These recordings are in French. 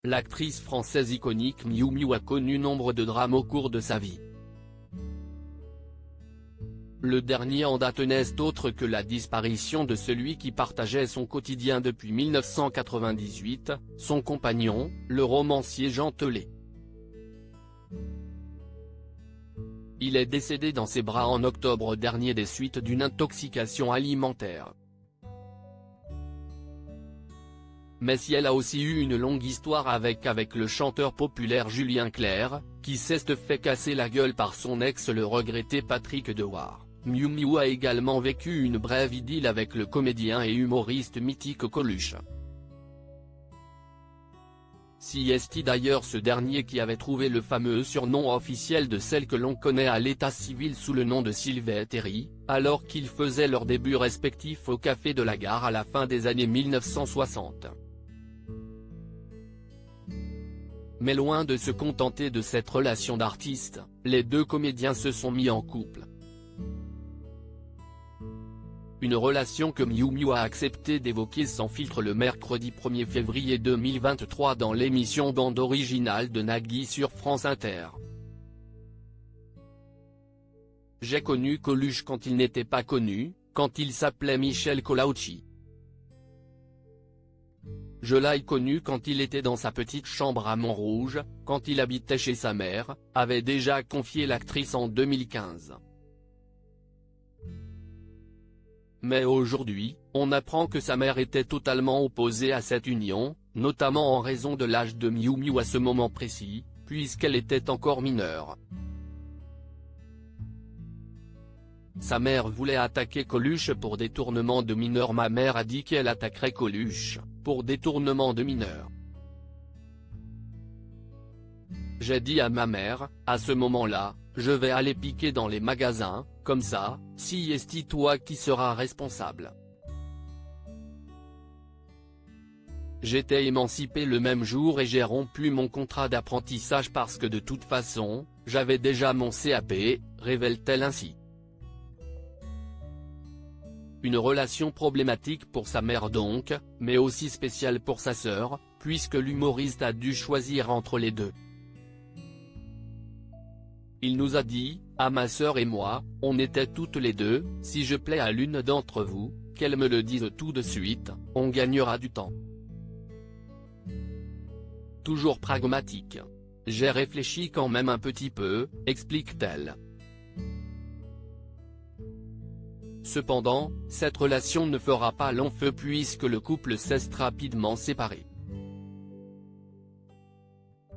L'actrice française iconique Miu Miu a connu nombre de drames au cours de sa vie. Le dernier en date n'est autre que la disparition de celui qui partageait son quotidien depuis 1998, son compagnon, le romancier Jean Telet. Il est décédé dans ses bras en octobre dernier des suites d'une intoxication alimentaire. Mais si elle a aussi eu une longue histoire avec le chanteur populaire Julien Clerc, qui s'est fait casser la gueule par son ex le regretté Patrick Dewar, Miu Miu a également vécu une brève idylle avec le comédien et humoriste mythique Coluche. C'est d'ailleurs ce dernier qui avait trouvé le fameux surnom officiel de celle que l'on connaît à l'état civil sous le nom de Sylvette Terry, alors qu'ils faisaient leurs débuts respectifs au Café de la Gare à la fin des années 1960. Mais loin de se contenter de cette relation d'artiste, les deux comédiens se sont mis en couple. Une relation que Miu Miu a accepté d'évoquer sans filtre le mercredi 1er février 2023 dans l'émission Bande originale de Nagui sur France Inter. J'ai connu Coluche quand il n'était pas connu, quand il s'appelait Michel Collaucci. Je l'ai connu quand il était dans sa petite chambre à Montrouge, quand il habitait chez sa mère, avait déjà confié l'actrice en 2015. Mais aujourd'hui, on apprend que sa mère était totalement opposée à cette union, notamment en raison de l'âge de Miu Miu à ce moment précis, puisqu'elle était encore mineure. Sa mère voulait attaquer Coluche pour détournement de mineurs. Ma mère a dit qu'elle attaquerait Coluche pour détournement de mineurs. J'ai dit à ma mère, à ce moment-là, je vais aller piquer dans les magasins, comme ça, si est toi qui seras responsable. J'étais émancipé le même jour et j'ai rompu mon contrat d'apprentissage parce que de toute façon, j'avais déjà mon CAP, révèle-t-elle ainsi. Une relation problématique pour sa mère donc, mais aussi spéciale pour sa sœur, puisque l'humoriste a dû choisir entre les deux. Il nous a dit, à ma sœur et moi, on était toutes les deux, si je plais à l'une d'entre vous, qu'elle me le dise tout de suite, on gagnera du temps. Toujours pragmatique. J'ai réfléchi quand même un petit peu, explique-t-elle. Cependant, cette relation ne fera pas long feu puisque le couple s'est rapidement séparé.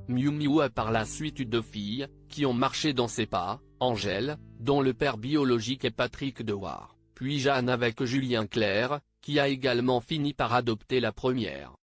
Miu Miu a par la suite eu deux filles, qui ont marché dans ses pas, Angèle, dont le père biologique est Patrick Dewar, puis Jeanne avec Julien Clerc, qui a également fini par adopter la première.